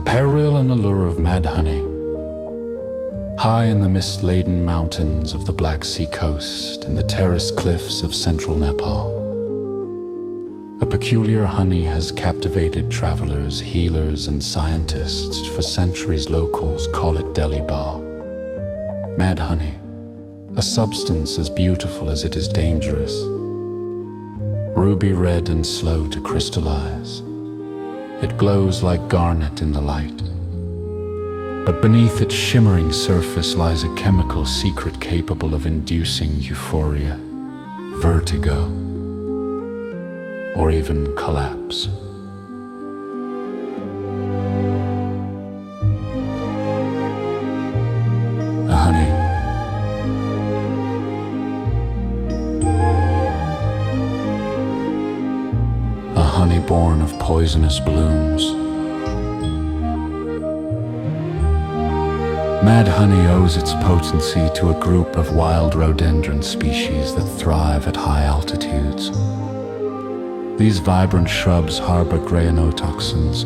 peril and allure of mad honey. High in the mist-laden mountains of the Black Sea coast and the terraced cliffs of central Nepal, a peculiar honey has captivated travelers, healers, and scientists for centuries. Locals call it Delhi Ba. Mad honey, a substance as beautiful as it is dangerous. Ruby red and slow to crystallize, it glows like garnet in the light. But beneath its shimmering surface lies a chemical secret capable of inducing euphoria, vertigo, or even collapse. A honey. A honey born of poisonous blooms. Mad honey owes its potency to a group of wild rhododendron species that thrive at high altitudes. These vibrant shrubs harbor granulotoxins,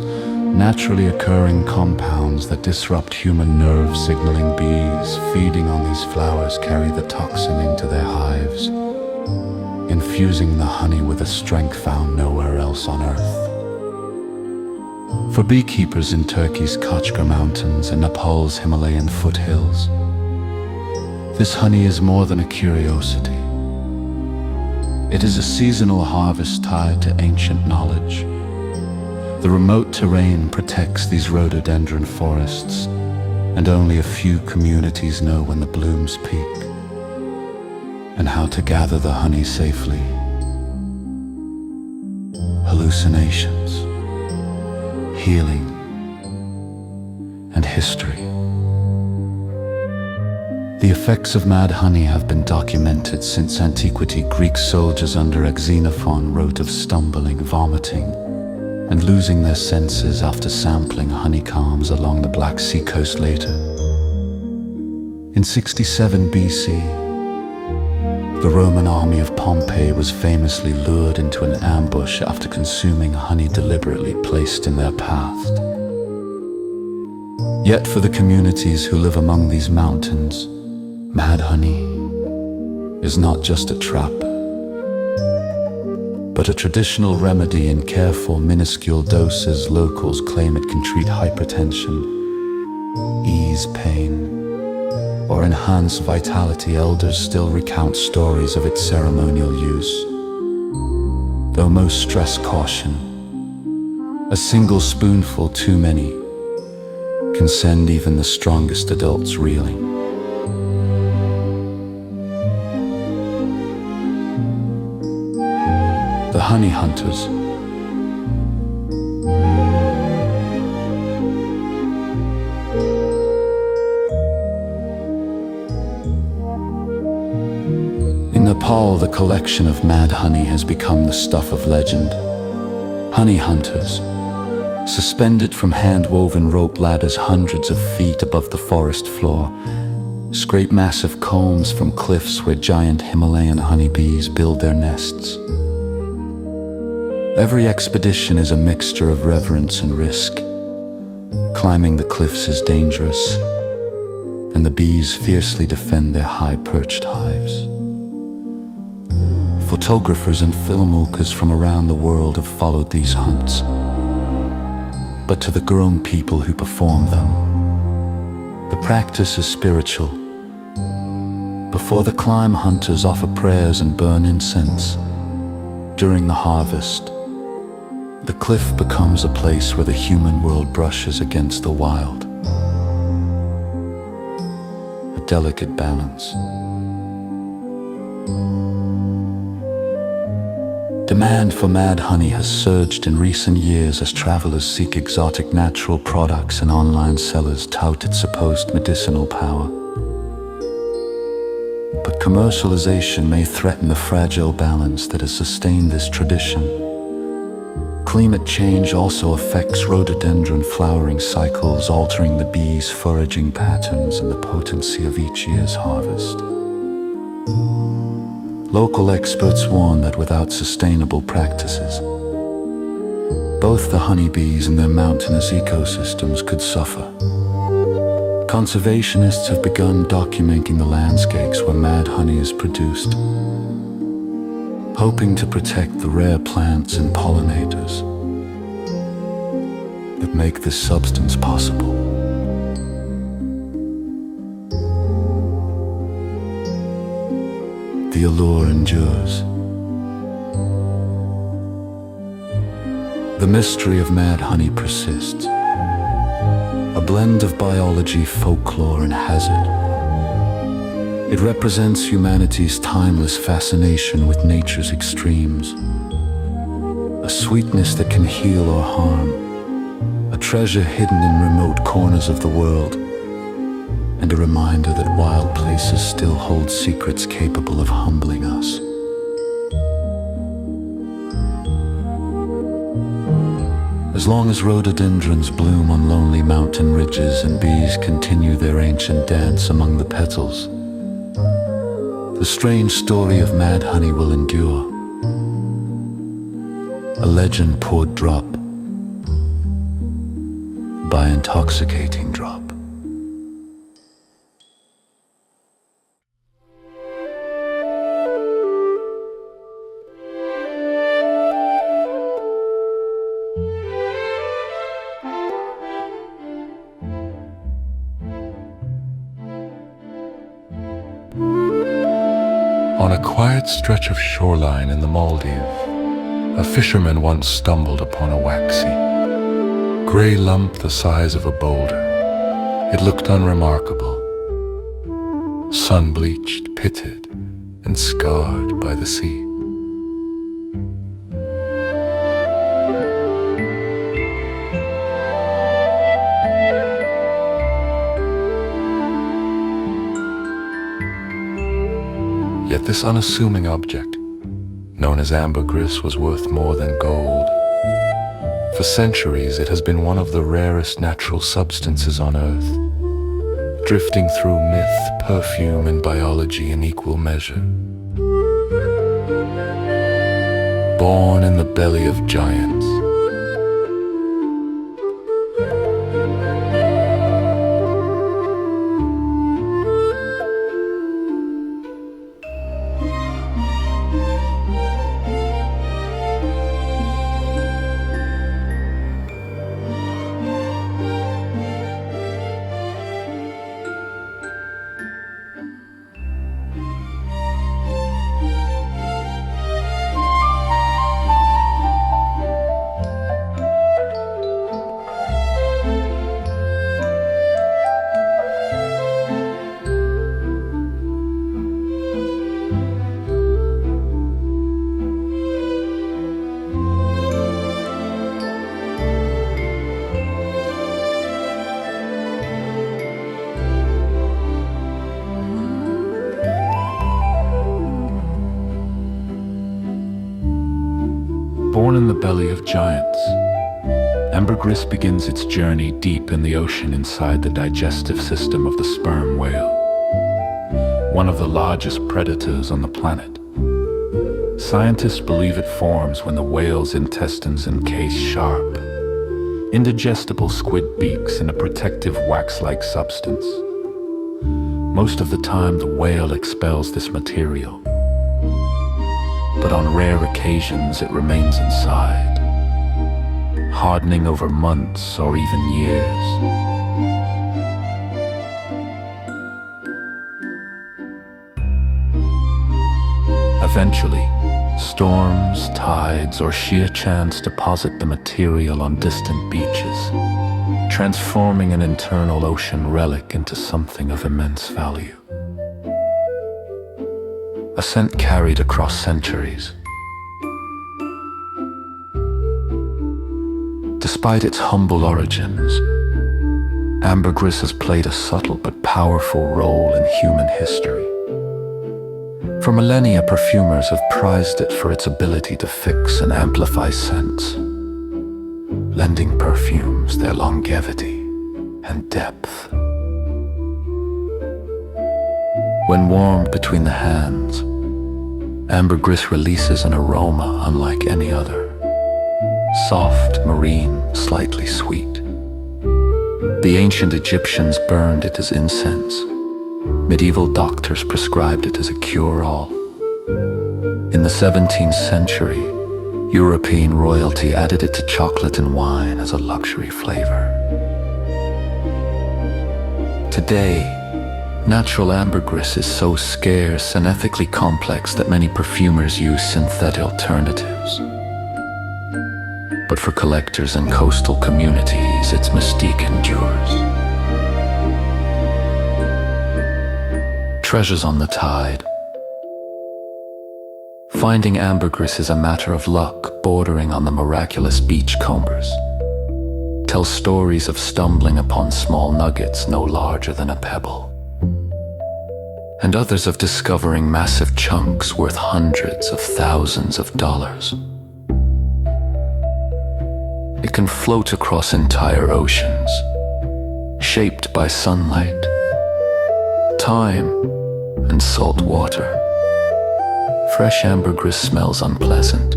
naturally occurring compounds that disrupt human nerve signaling. Bees feeding on these flowers carry the toxin into their hives, infusing the honey with a strength found nowhere else on earth. For beekeepers in Turkey's Kachgar Mountains and Nepal's Himalayan foothills, this honey is more than a curiosity. It is a seasonal harvest tied to ancient knowledge. The remote terrain protects these rhododendron forests, and only a few communities know when the blooms peak and how to gather the honey safely. Hallucinations, healing, and history. The effects of mad honey have been documented since antiquity. Greek soldiers under Xenophon wrote of stumbling, vomiting, and losing their senses after sampling honeycombs along the Black Sea coast. Later, in 67 BC, the Roman army of Pompey was famously lured into an ambush after consuming honey deliberately placed in their path. Yet for the communities who live among these mountains, mad honey is not just a trap, but a traditional remedy in careful, minuscule doses. Locals claim it can treat hypertension, ease pain, or enhance vitality. Elders still recount stories of its ceremonial use, though most stress caution. A single spoonful too many can send even the strongest adults reeling. The honey hunters. In Nepal, the collection of mad honey has become the stuff of legend. Honey hunters, suspended from hand-woven rope ladders hundreds of feet above the forest floor, scrape massive combs from cliffs where giant Himalayan honeybees build their nests. Every expedition is a mixture of reverence and risk. Climbing the cliffs is dangerous, and the bees fiercely defend their high-perched hives. Photographers and filmmakers from around the world have followed these hunts. But to the grown people who perform them, the practice is spiritual. Before the climb, hunters offer prayers and burn incense. During the harvest, the cliff becomes a place where the human world brushes against the wild. A delicate balance. Demand for mad honey has surged in recent years as travelers seek exotic natural products and online sellers tout its supposed medicinal power. But commercialization may threaten the fragile balance that has sustained this tradition. Climate change also affects rhododendron flowering cycles, altering the bees' foraging patterns and the potency of each year's harvest. Local experts warn that without sustainable practices, Both the honeybees and their mountainous ecosystems could suffer. Conservationists have begun documenting the landscapes where mad honey is produced, hoping to protect the rare plants and pollinators that make this substance possible. The allure endures. The mystery of mad honey persists, a blend of biology, folklore, and hazard. It represents humanity's timeless fascination with nature's extremes, a sweetness that can heal or harm, a treasure hidden in remote corners of the world, and a reminder that wild places still hold secrets capable of humbling us. As long as rhododendrons bloom on lonely mountain ridges and bees continue their ancient dance among the petals, the strange story of mad honey will endure. A legend poured drop by intoxicating drop. On a quiet stretch of shoreline in the Maldives, a fisherman once stumbled upon a waxy, gray lump the size of a boulder. It looked unremarkable, sun-bleached, pitted, and scarred by the sea. Yet this unassuming object, known as ambergris, was worth more than gold. For centuries, it has been one of the rarest natural substances on Earth, drifting through myth, perfume, and biology in equal measure. Born in the belly of giants, born in the belly of giants, ambergris begins its journey deep in the ocean inside the digestive system of the sperm whale, one of the largest predators on the planet. Scientists believe it forms when the whale's intestines encase sharp, indigestible squid beaks in a protective wax-like substance. Most of the time, the whale expels this material, but on rare occasions it remains inside, hardening over months or even years. Eventually, storms, tides, or sheer chance deposit the material on distant beaches, transforming an internal ocean relic into something of immense value. A scent carried across centuries. Despite its humble origins, ambergris has played a subtle but powerful role in human history. For millennia, perfumers have prized it for its ability to fix and amplify scents, lending perfumes their longevity and depth. When warmed between the hands, ambergris releases an aroma unlike any other, soft, marine, slightly sweet. The ancient Egyptians burned it as incense. Medieval doctors prescribed it as a cure-all. In the 17th century, European royalty added it to chocolate and wine as a luxury flavor. Today, natural ambergris is so scarce and ethically complex that many perfumers use synthetic alternatives. But for collectors and coastal communities, its mystique endures. Treasures on the tide. Finding ambergris is a matter of luck, bordering on the miraculous beachcombers. Tell stories of stumbling upon small nuggets no larger than a pebble, and others of discovering massive chunks worth hundreds of thousands of dollars. It can float across entire oceans, shaped by sunlight, time, and salt water. Fresh ambergris smells unpleasant,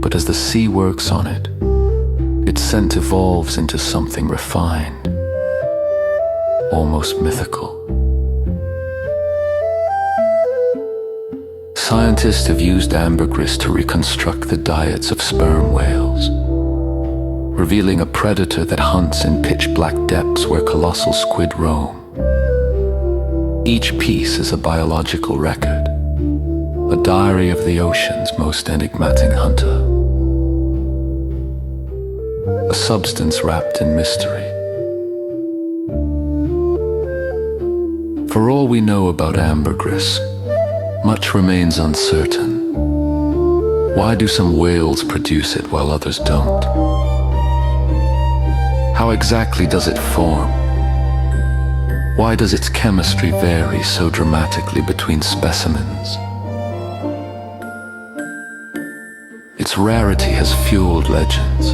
but as the sea works on it, its scent evolves into something refined, almost mythical. Scientists have used ambergris to reconstruct the diets of sperm whales, revealing a predator that hunts in pitch-black depths where colossal squid roam. Each piece is a biological record, a diary of the ocean's most enigmatic hunter. A substance wrapped in mystery. For all we know about ambergris, much remains uncertain. Why do some whales produce it while others don't? How exactly does it form? Why does its chemistry vary so dramatically between specimens? Its rarity has fueled legends.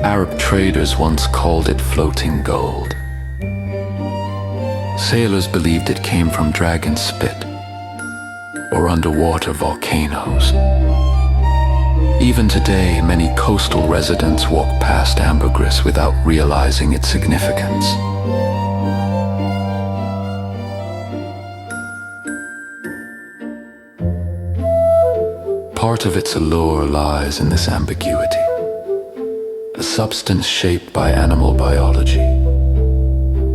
Arab traders once called it floating gold. Sailors believed it came from dragon spit or underwater volcanoes. Even today, many coastal residents walk past ambergris without realizing its significance. Part of its allure lies in this ambiguity, a substance shaped by animal biology,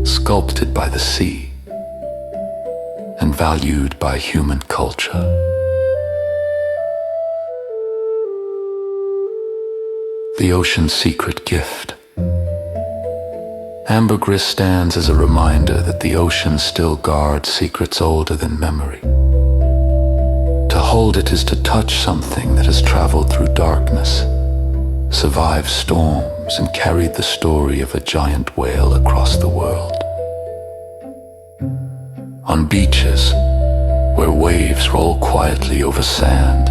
sculpted by the sea, and valued by human culture. The ocean's secret gift. Ambergris stands as a reminder that the ocean still guards secrets older than memory. To hold it is to touch something that has traveled through darkness, survived storms, and carried the story of a giant whale across the world. On beaches, where waves roll quietly over sand,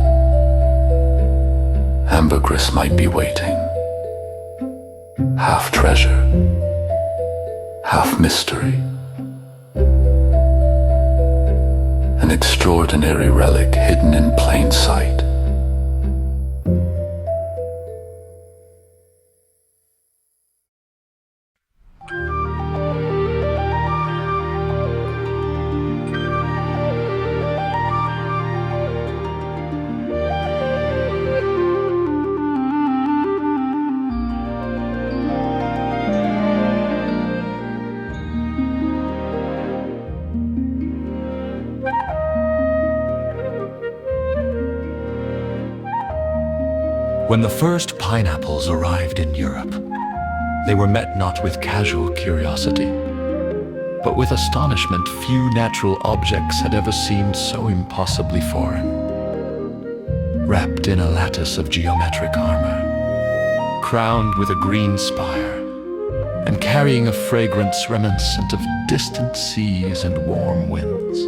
ambergris might be waiting, half treasure, half mystery, an extraordinary relic hidden in plain sight. When the first pineapples arrived in Europe, they were met not with casual curiosity, but with astonishment few natural objects had ever seemed so impossibly foreign. Wrapped in a lattice of geometric armor, crowned with a green spire, and carrying a fragrance reminiscent of distant seas and warm winds,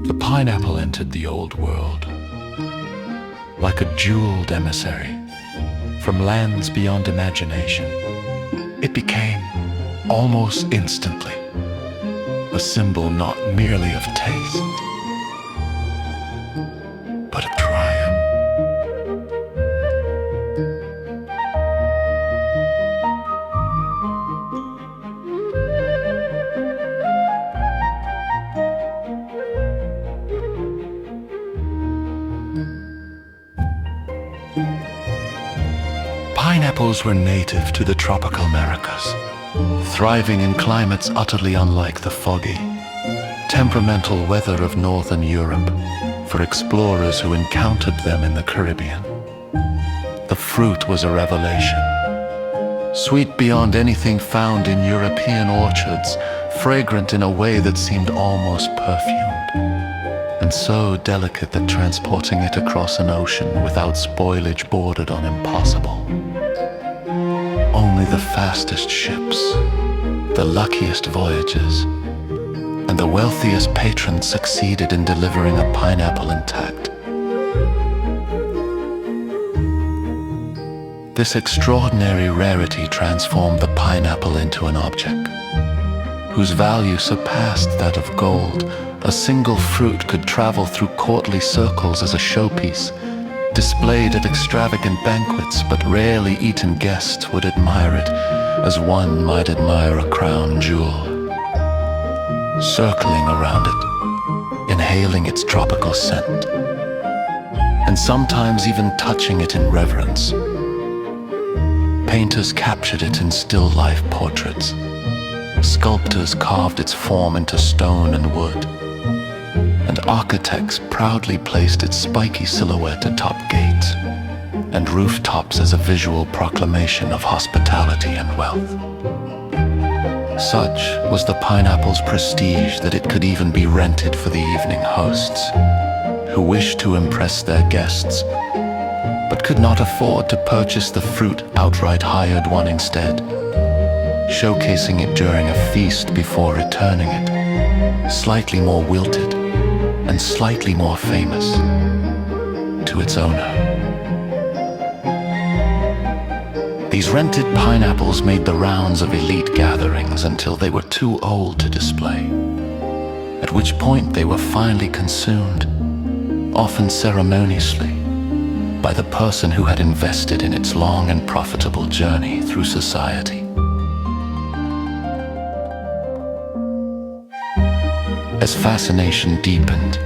the pineapple entered the old world. Like a jeweled emissary from lands beyond imagination, it became, almost instantly, a symbol not merely of taste, but of triumph. pineapples were native to the tropical Americas, thriving in climates utterly unlike the foggy, temperamental weather of northern Europe for explorers who encountered them in the Caribbean. The fruit was a revelation, sweet beyond anything found in European orchards, fragrant in a way that seemed almost perfumed, and so delicate that transporting it across an ocean without spoilage bordered on impossible. Only the fastest ships, the luckiest voyages, and the wealthiest patrons succeeded in delivering a pineapple intact. This extraordinary rarity transformed the pineapple into an object whose value surpassed that of gold. A single fruit could travel through courtly circles as a showpiece, displayed at extravagant banquets, but rarely eaten guests would admire it as one might admire a crown jewel. Circling around it, inhaling its tropical scent, and sometimes even touching it in reverence. Painters captured it in still life portraits. Sculptors carved its form into stone and wood, and architects proudly placed its spiky silhouette atop gates and rooftops as a visual proclamation of hospitality and wealth. Such was the pineapple's prestige that it could even be rented for the evening hosts, who wished to impress their guests, but could not afford to purchase the fruit outright, hired one instead, showcasing it during a feast before returning it, slightly more wilted and slightly more famous, to its owner. These rented pineapples made the rounds of elite gatherings until they were too old to display, at which point they were finally consumed, often ceremoniously, by the person who had invested in its long and profitable journey through society. As fascination deepened,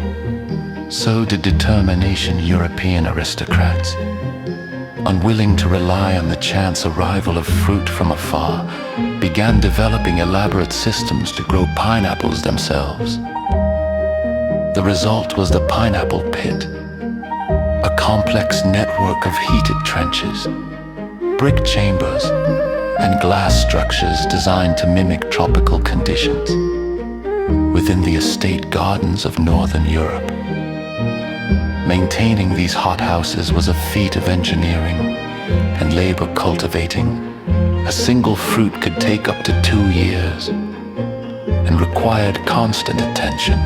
so did determination. European aristocrats, unwilling to rely on the chance arrival of fruit from afar, began developing elaborate systems to grow pineapples themselves. The result was the pineapple pit, a complex network of heated trenches, brick chambers, and glass structures designed to mimic tropical conditions within the estate gardens of northern Europe. Maintaining these hothouses was a feat of engineering and labor. Cultivating a single fruit could take up to 2 years and required constant attention.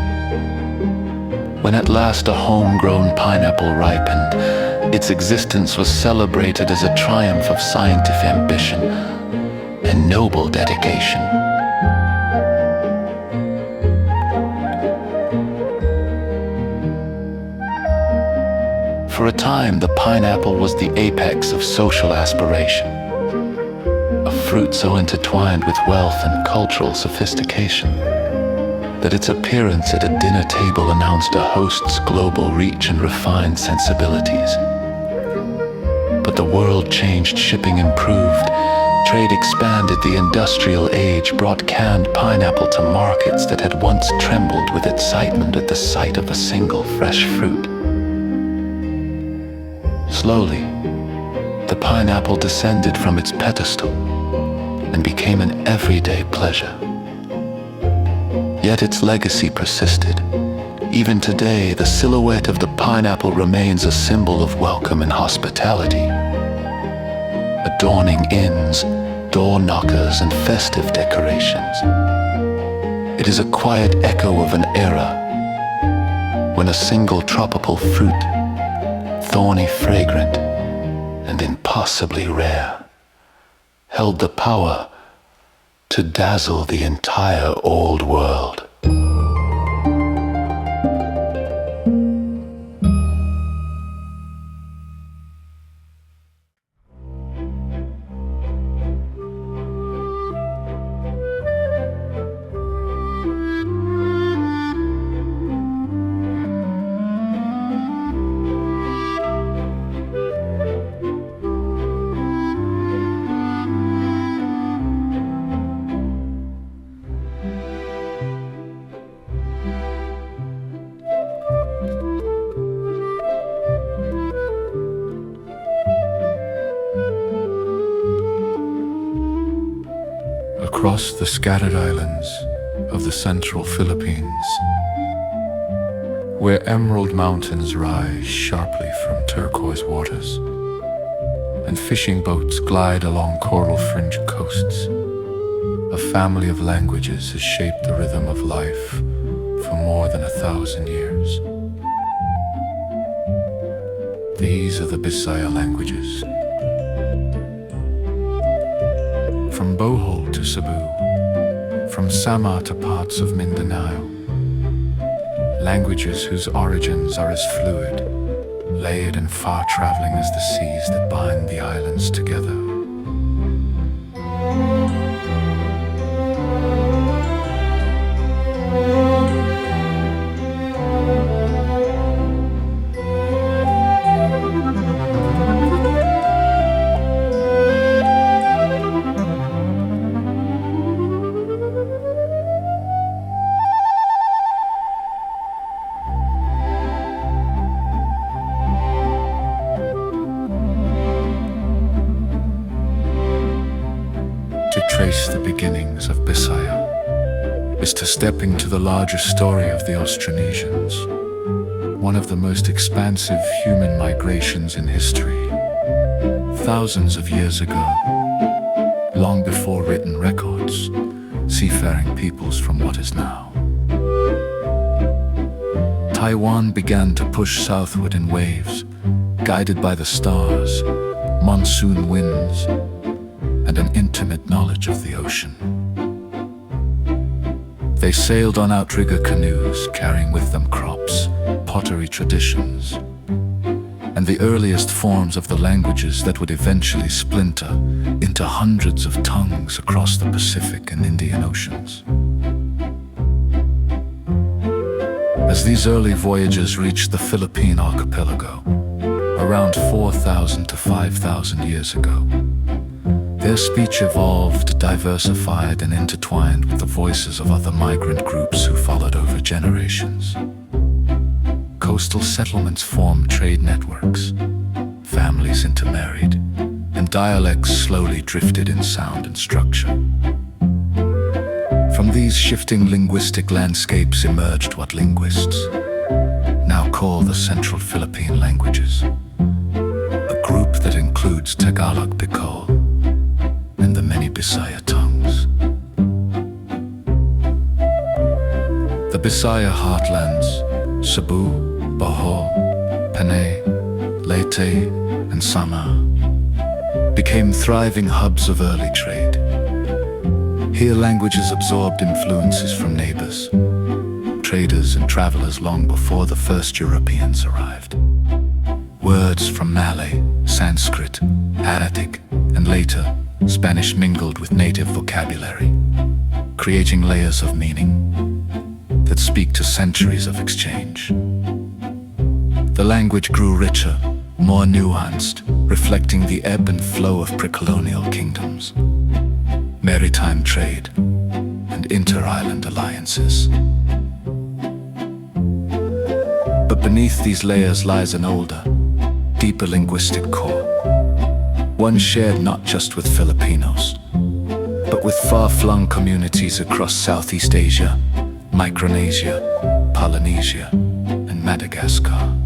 When at last a homegrown pineapple ripened, its existence was celebrated as a triumph of scientific ambition and noble dedication. For a time, the pineapple was the apex of social aspiration, a fruit so intertwined with wealth and cultural sophistication that its appearance at a dinner table announced a host's global reach and refined sensibilities. But the world changed, shipping improved, trade expanded, the industrial age brought canned pineapple to markets that had once trembled with excitement at the sight of a single fresh fruit. Slowly, the pineapple descended from its pedestal and became an everyday pleasure. Yet its legacy persisted. Even today, the silhouette of the pineapple remains a symbol of welcome and hospitality, adorning inns, door knockers, and festive decorations. It is a quiet echo of an era when a single tropical fruit, thorny, fragrant, and impossibly rare, held the power to dazzle the entire old world. across the scattered islands of the central Philippines, where emerald mountains rise sharply from turquoise waters, and fishing boats glide along coral-fringed coasts, a family of languages has shaped the rhythm of life for more than 1,000 years. These are the Bisaya languages. From Bohol to Cebu, from Sama to parts of Mindanao, languages whose origins are as fluid, layered and far-traveling as the seas that bind the islands together. To trace the beginnings of Bisaya is to step into the larger story of the Austronesians, one of the most expansive human migrations in history. Thousands of years ago, long before written records, seafaring peoples from what is now Taiwan began to push southward in waves, guided by the stars, monsoon winds, and an intimate knowledge of the ocean. They sailed on outrigger canoes, carrying with them crops, pottery traditions, and the earliest forms of the languages that would eventually splinter into hundreds of tongues across the Pacific and Indian Oceans. As these early voyagers reached the Philippine archipelago, around 4,000 to 5,000 years ago, their speech evolved, diversified, and intertwined with the voices of other migrant groups who followed over generations. Coastal settlements formed trade networks, families intermarried, and dialects slowly drifted in sound and structure. From these shifting linguistic landscapes emerged what linguists now call the Central Philippine languages, a group that includes Tagalog, Bicol, and the many Bisaya tongues. The Bisaya heartlands, Cebu, Bohol, Panay, Leyte, and Sama, became thriving hubs of early trade. Here languages absorbed influences from neighbors, traders and travelers long before the first Europeans arrived. Words from Malay, Sanskrit, Arabic, and later Spanish mingled with native vocabulary, creating layers of meaning that speak to centuries of exchange. The language grew richer, more nuanced, reflecting the ebb and flow of pre-colonial kingdoms, maritime trade, and inter-island alliances. But beneath these layers lies an older, deeper linguistic core, one shared not just with Filipinos, but with far-flung communities across Southeast Asia, Micronesia, Polynesia, and Madagascar.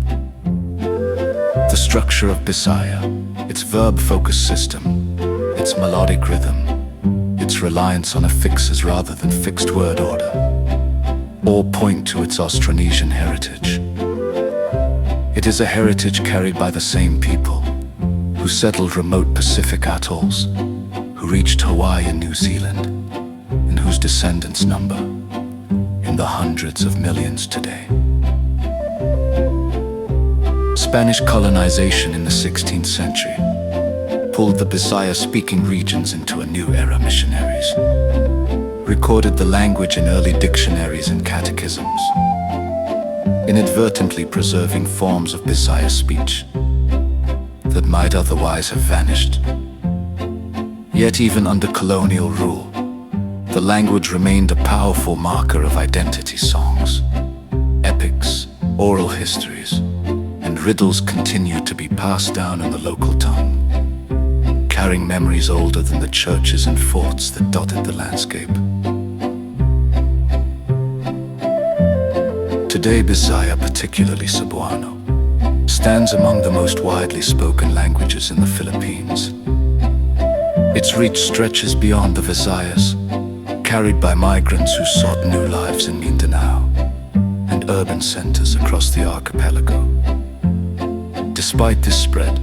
The structure of Bisaya, its verb-focused system, its melodic rhythm, its reliance on affixes rather than fixed word order, all point to its Austronesian heritage. It is a heritage carried by the same people who settled remote Pacific atolls, who reached Hawaii and New Zealand, and whose descendants number in the hundreds of millions today. Spanish colonization in the 16th century pulled the Bisaya-speaking regions into a new era. Missionaries recorded the language in early dictionaries and catechisms, inadvertently preserving forms of Bisaya speech that might otherwise have vanished. Yet even under colonial rule, the language remained a powerful marker of identity. Songs, epics, oral histories, and riddles continued to be passed down in the local tongue, carrying memories older than the churches and forts that dotted the landscape. Today, Bisaya, particularly Cebuano, stands among the most widely spoken languages in the Philippines. Its reach stretches beyond the Visayas, carried by migrants who sought new lives in Mindanao and urban centers across the archipelago. Despite this spread,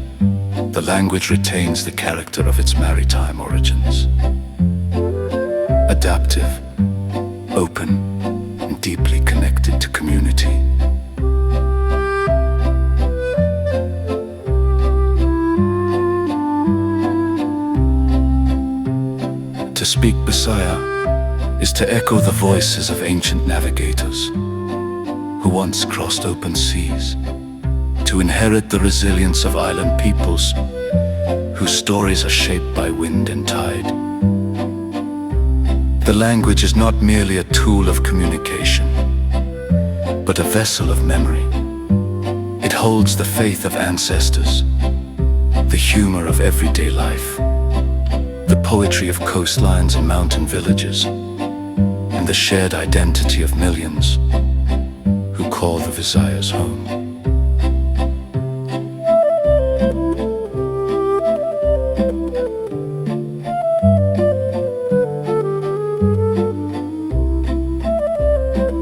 the language retains the character of its maritime origins. Adaptive, open, and deeply connected to community. To speak Bisaya is to echo the voices of ancient navigators who once crossed open seas, to inherit the resilience of island peoples whose stories are shaped by wind and tide. The language is not merely a tool of communication, but a vessel of memory. It holds the faith of ancestors, the humor of everyday life, the poetry of coastlines and mountain villages, and the shared identity of millions who call the Visayas home.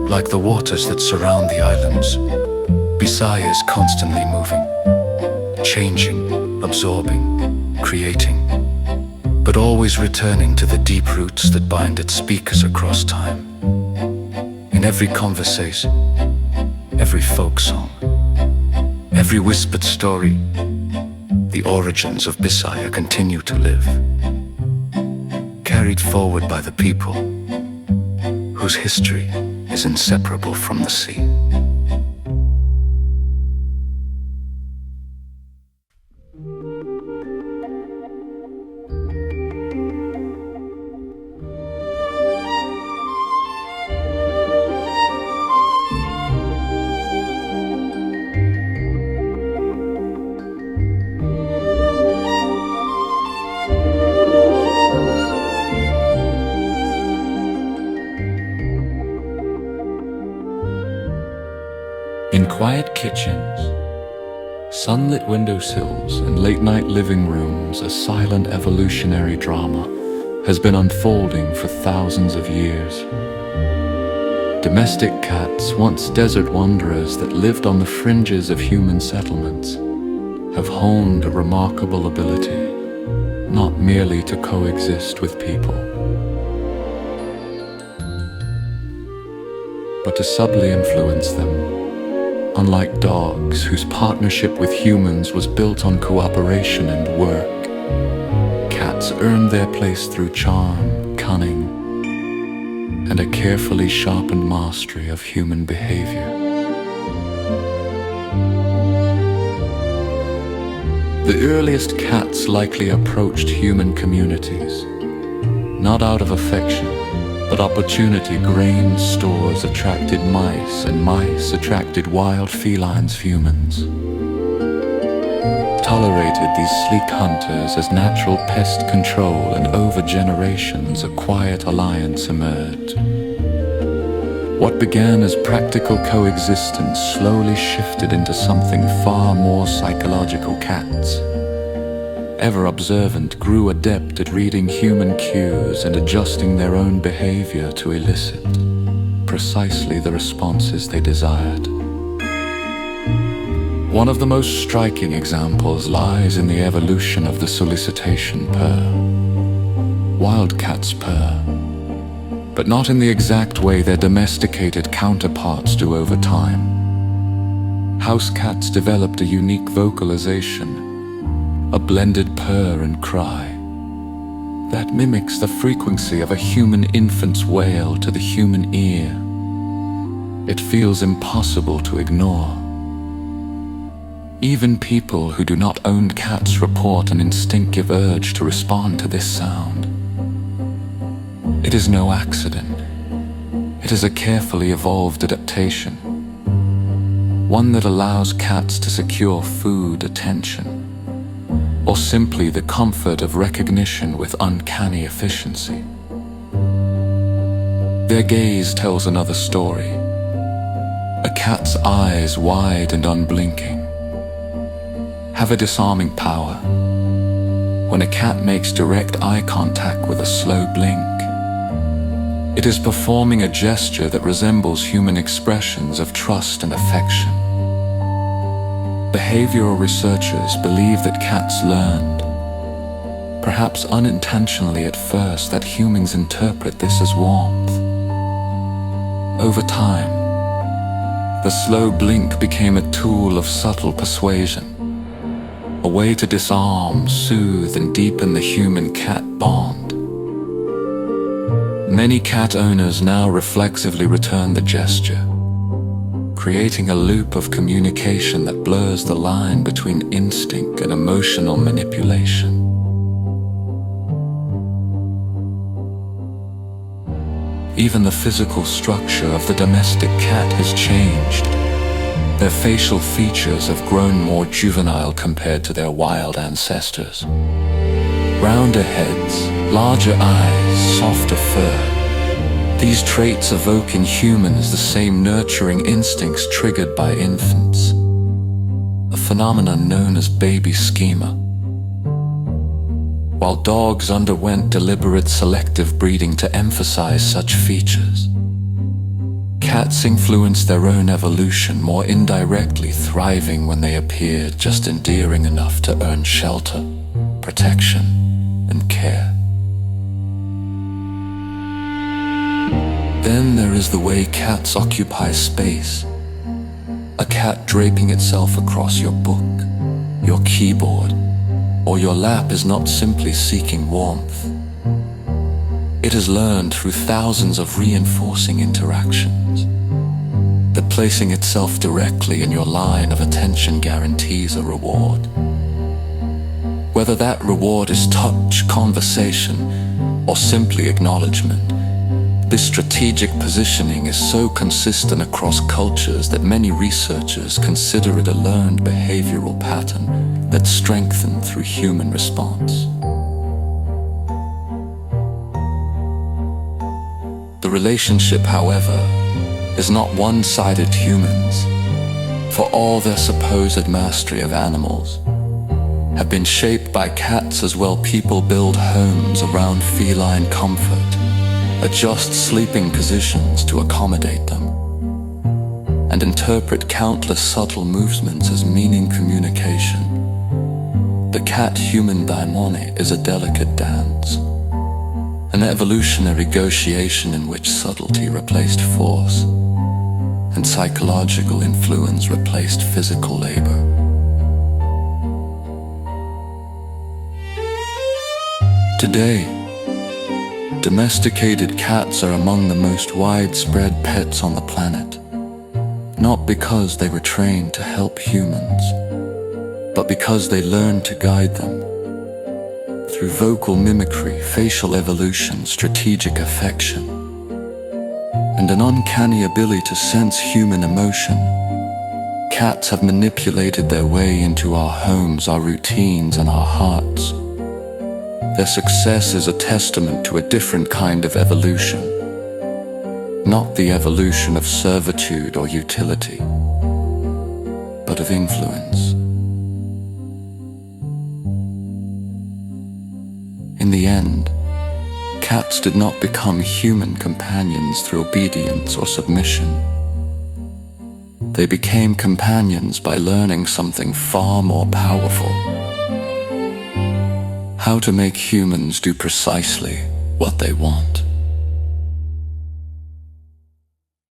Like the waters that surround the islands, Bisaya is constantly moving, changing, absorbing, creating, but always returning to the deep roots that bind its speakers across time. In every conversation, every folk song, every whispered story, the origins of Bisaya continue to live, carried forward by the people whose history is inseparable from the sea. In quiet kitchens, sunlit windowsills, and late-night living rooms, a silent evolutionary drama has been unfolding for thousands of years. Domestic cats, once desert wanderers that lived on the fringes of human settlements, have honed a remarkable ability not merely to coexist with people, but to subtly influence them. Unlike dogs, whose partnership with humans was built on cooperation and work, cats earned their place through charm, cunning, and a carefully sharpened mastery of human behavior. The earliest cats likely approached human communities, not out of affection, but opportunity. Grain stores attracted mice, and mice attracted wild felines. Humans tolerated these sleek hunters as natural pest control, and over generations a quiet alliance emerged. What began as practical coexistence slowly shifted into something far more psychological. Cats, ever observant, grew adept at reading human cues and adjusting their own behavior to elicit precisely the responses they desired. One of the most striking examples lies in the evolution of the solicitation purr. Wild cats purr, but not in the exact way their domesticated counterparts do over time. House cats developed a unique vocalization, a blended purr and cry that mimics the frequency of a human infant's wail to the human ear. It feels impossible to ignore. Even people who do not own cats report an instinctive urge to respond to this sound. It is no accident. It is a carefully evolved adaptation, one that allows cats to secure food, attention, or simply the comfort of recognition with uncanny efficiency. Their gaze tells another story. A cat's eyes, wide and unblinking, have a disarming power. When a cat makes direct eye contact with a slow blink, it is performing a gesture that resembles human expressions of trust and affection. Behavioral researchers believe that cats learned, perhaps unintentionally at first, that humans interpret this as warmth. Over time, the slow blink became a tool of subtle persuasion, a way to disarm, soothe, and deepen the human-cat bond. Many cat owners now reflexively return the gesture, creating a loop of communication that blurs the line between instinct and emotional manipulation. Even the physical structure of the domestic cat has changed. Their facial features have grown more juvenile compared to their wild ancestors. Rounder heads, larger eyes, softer fur. These traits evoke in humans the same nurturing instincts triggered by infants, a phenomenon known as baby schema. While dogs underwent deliberate selective breeding to emphasize such features, cats influenced their own evolution more indirectly, thriving when they appeared just endearing enough to earn shelter, protection, and care. Then there is the way cats occupy space. A cat draping itself across your book, your keyboard, or your lap is not simply seeking warmth. It has learned through thousands of reinforcing interactions that placing itself directly in your line of attention guarantees a reward. Whether that reward is touch, conversation, or simply acknowledgement, this strategic positioning is so consistent across cultures that many researchers consider it a learned behavioral pattern that's strengthened through human response. The relationship, however, is not one-sided. Humans, for all their supposed mastery of animals, have been shaped by cats as well. People build homes around feline comfort, adjust sleeping positions to accommodate them, and interpret countless subtle movements as meaning communication. The cat-human daimoni is a delicate dance, an evolutionary negotiation in which subtlety replaced force, and psychological influence replaced physical labor. Today, domesticated cats are among the most widespread pets on the planet, not because they were trained to help humans, but because they learned to guide them. Through vocal mimicry, facial evolution, strategic affection, and an uncanny ability to sense human emotion, cats have manipulated their way into our homes, our routines, and our hearts. Their success is a testament to a different kind of evolution, not the evolution of servitude or utility, but of influence. In the end, cats did not become human companions through obedience or submission. They became companions by learning something far more powerful: how to make humans do precisely what they want.